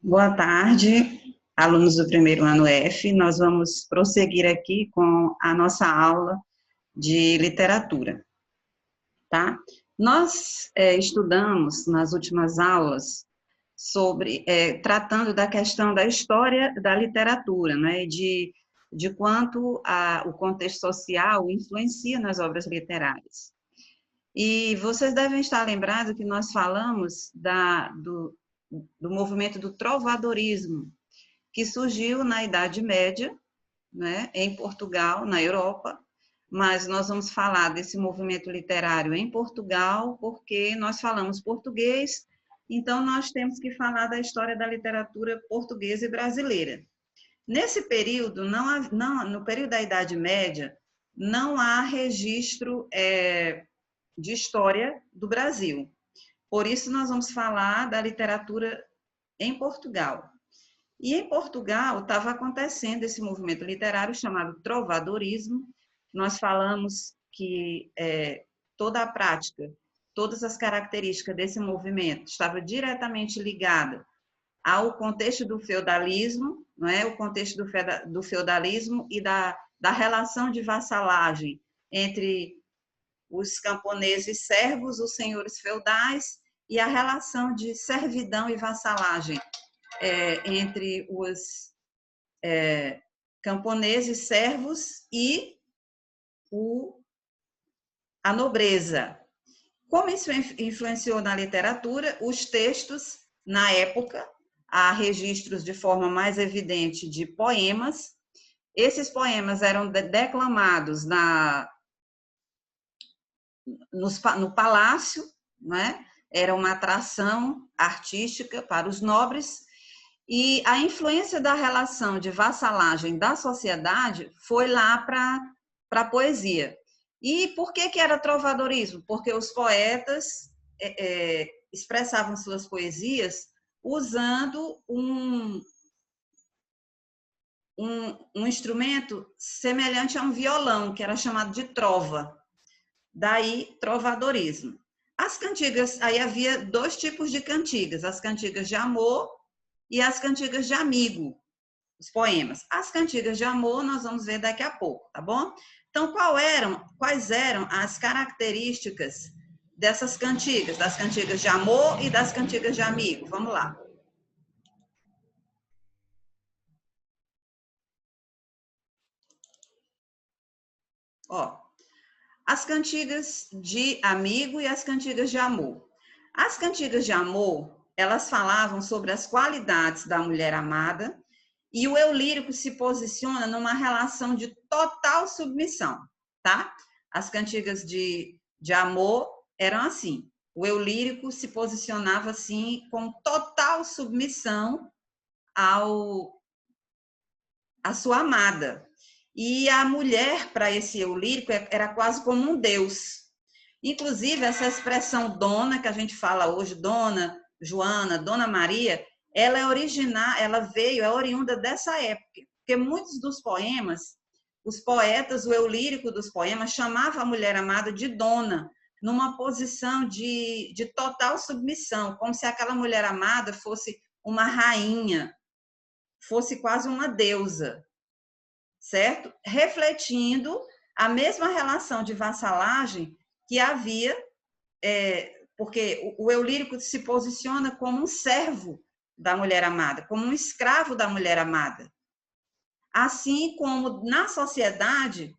Boa tarde, alunos do primeiro ano F. Nós vamos prosseguir aqui com a nossa aula de literatura, tá? Nós estudamos nas últimas aulas sobre, tratando da questão da história da literatura, né? De quanto o contexto social influencia nas obras literárias. E vocês devem estar lembrados que nós falamos do movimento do trovadorismo, que surgiu na Idade Média, né, em Portugal, na Europa, mas nós vamos falar desse movimento literário em Portugal, porque nós falamos português, então nós temos que falar da história da literatura portuguesa e brasileira. Nesse período, no período da Idade Média, não há registro de história do Brasil. Por isso, nós vamos falar da literatura em Portugal. E em Portugal estava acontecendo esse movimento literário chamado trovadorismo. Nós falamos que toda a prática, todas as características desse movimento estava diretamente ligada ao contexto do feudalismo, não é? O contexto do feudalismo e da relação de vassalagem entre os camponeses servos, os senhores feudais, e a relação de servidão e vassalagem entre os camponeses servos e a nobreza. Como isso influenciou na literatura? Os textos, na época, há registros de forma mais evidente de poemas. Esses poemas eram declamados no palácio, né? Era uma atração artística para os nobres, e a influência da relação de vassalagem da sociedade foi lá para a poesia. E por que era trovadorismo? Porque os poetas expressavam suas poesias usando um instrumento semelhante a um violão, que era chamado de trova. Daí, trovadorismo. As cantigas, aí havia dois tipos de cantigas, as cantigas de amor e as cantigas de amigo, os poemas. As cantigas de amor nós vamos ver daqui a pouco, tá bom? Então, quais eram as características dessas cantigas, das cantigas de amor e das cantigas de amigo? Vamos lá. Ó, as cantigas de amigo e as cantigas de amor. As cantigas de amor, elas falavam sobre as qualidades da mulher amada, e o eu lírico se posiciona numa relação de total submissão, tá? As cantigas de amor eram assim. O eu lírico se posicionava assim, com total submissão à sua amada. E a mulher, para esse eu lírico, era quase como um deus. Inclusive, essa expressão dona, que a gente fala hoje, dona Joana, dona Maria, ela é oriunda dessa época, porque muitos dos poemas, os poetas, o eu lírico dos poemas, chamava a mulher amada de dona, numa posição de total submissão, como se aquela mulher amada fosse uma rainha, fosse quase uma deusa, certo? Refletindo a mesma relação de vassalagem que havia, porque o eu lírico se posiciona como um servo da mulher amada, como um escravo da mulher amada. Assim como na sociedade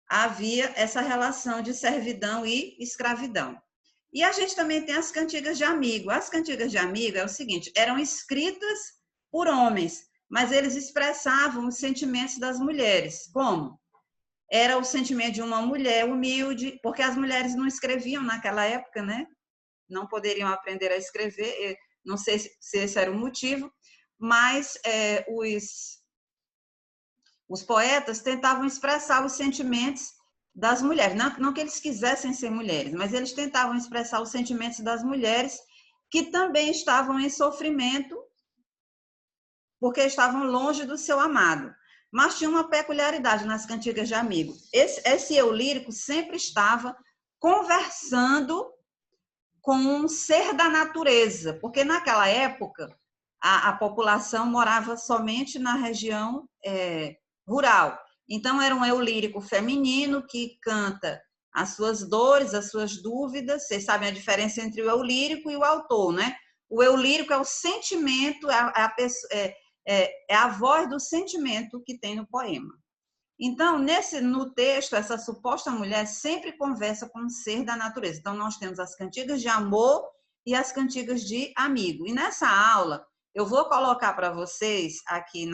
havia essa relação de servidão e escravidão. E a gente também tem as cantigas de amigo. As cantigas de amigo é o seguinte, eram escritas por homens, mas eles expressavam os sentimentos das mulheres. Como? Era o sentimento de uma mulher humilde, porque as mulheres não escreviam naquela época, né? Não poderiam aprender a escrever, não sei se esse era o motivo, mas os poetas tentavam expressar os sentimentos das mulheres, não que eles quisessem ser mulheres, mas eles tentavam expressar os sentimentos das mulheres que também estavam em sofrimento porque estavam longe do seu amado. Mas tinha uma peculiaridade nas cantigas de amigo. Esse eu lírico sempre estava conversando com um ser da natureza, porque naquela época a população morava somente na região rural. Então, era um eu lírico feminino que canta as suas dores, as suas dúvidas. Vocês sabem a diferença entre o eu lírico e o autor, né? O eu lírico é o sentimento, é a voz do sentimento que tem no poema. Então, no texto, essa suposta mulher sempre conversa com o ser da natureza. Então, nós temos as cantigas de amor e as cantigas de amigo. E nessa aula, eu vou colocar para vocês aqui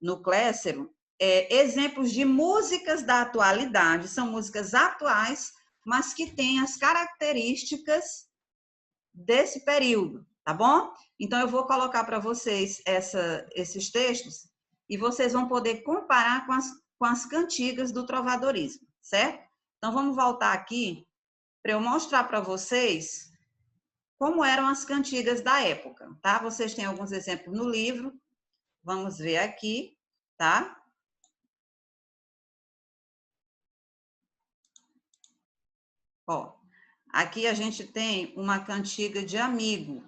no Cléssero exemplos de músicas da atualidade. São músicas atuais, mas que têm as características desse período, tá bom? Então, eu vou colocar para vocês esses textos e vocês vão poder comparar com as cantigas do trovadorismo, certo? Então, vamos voltar aqui para eu mostrar para vocês como eram as cantigas da época, tá? Vocês têm alguns exemplos no livro, vamos ver aqui, tá? Ó, aqui a gente tem uma cantiga de amigo,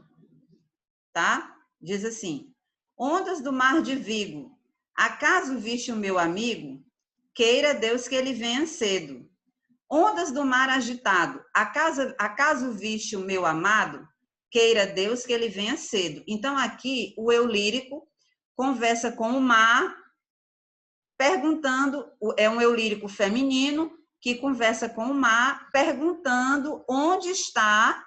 tá? Diz assim: ondas do mar de Vigo, acaso viste o meu amigo? Queira Deus que ele venha cedo. Ondas do mar agitado, acaso viste o meu amado? Queira Deus que ele venha cedo. Então, aqui, o eu lírico conversa com o mar, perguntando, é um eu lírico feminino, que conversa com o mar, perguntando onde está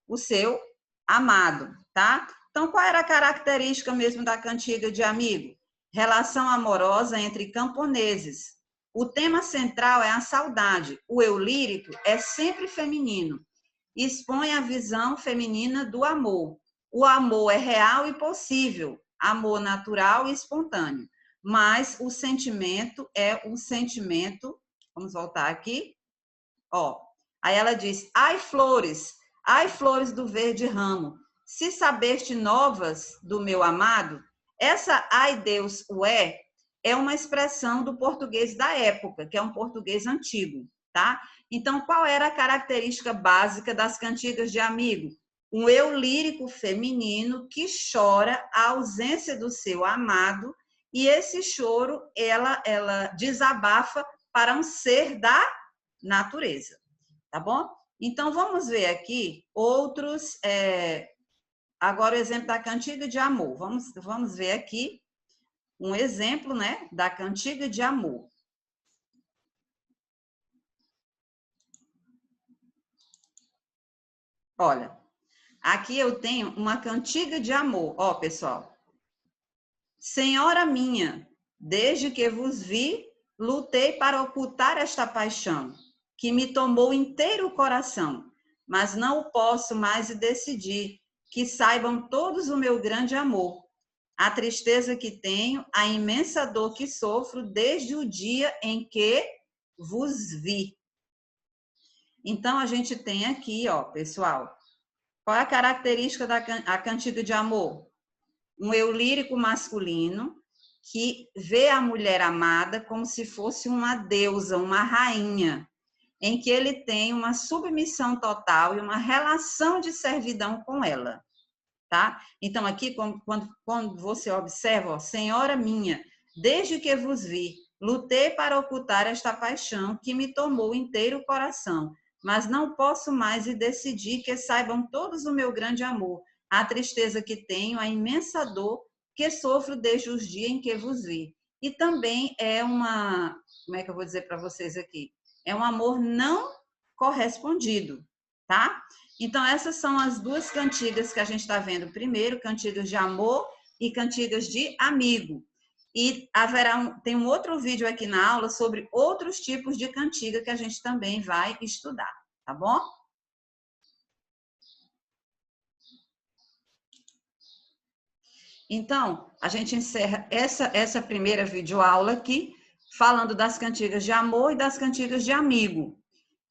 o seu amado, tá? Então, qual era a característica mesmo da cantiga de amigo? Relação amorosa entre camponeses. O tema central é a saudade. O eu lírico é sempre feminino. Expõe a visão feminina do amor. O amor é real e possível, amor natural e espontâneo. Mas o sentimento é um sentimento, vamos voltar aqui, ó. Aí ela diz: ai flores do verde ramo, se sabeste novas do meu amado. Essa ai Deus o é uma expressão do português da época, que é um português antigo, tá? Então, qual era a característica básica das cantigas de amigo? Um eu lírico feminino que chora a ausência do seu amado, e esse choro ela desabafa para um ser da natureza, tá bom? Então, vamos ver aqui outros, agora o exemplo da cantiga de amor. Vamos ver aqui um exemplo, né, da cantiga de amor. Olha, aqui eu tenho uma cantiga de amor, ó, pessoal. Senhora minha, desde que vos vi, lutei para ocultar esta paixão, que me tomou inteiro o coração, mas não o posso mais decidir, que saibam todos o meu grande amor, a tristeza que tenho, a imensa dor que sofro desde o dia em que vos vi. Então, a gente tem aqui, ó, pessoal, qual é a característica da cantiga de amor? Um eu lírico masculino que vê a mulher amada como se fosse uma deusa, uma rainha, em que ele tem uma submissão total e uma relação de servidão com ela, tá? Então, aqui, quando você observa, ó, Senhora minha, desde que vos vi, lutei para ocultar esta paixão que me tomou inteiro o coração, mas não posso mais e decidi que saibam todos o meu grande amor, a tristeza que tenho, a imensa dor que sofro desde os dias em que vos vi. E também é como é que eu vou dizer para vocês aqui? É um amor não correspondido, tá? Então, essas são as duas cantigas que a gente está vendo primeiro, cantigas de amor e cantigas de amigo. E tem um outro vídeo aqui na aula sobre outros tipos de cantiga que a gente também vai estudar, tá bom? Então, a gente encerra essa primeira videoaula aqui, falando das cantigas de amor e das cantigas de amigo.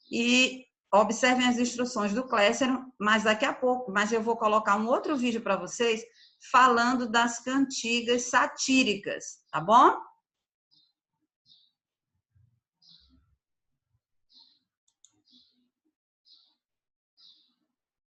E observem as instruções do Cléssero, mas daqui a pouco, mas eu vou colocar um outro vídeo para vocês falando das cantigas satíricas, tá bom?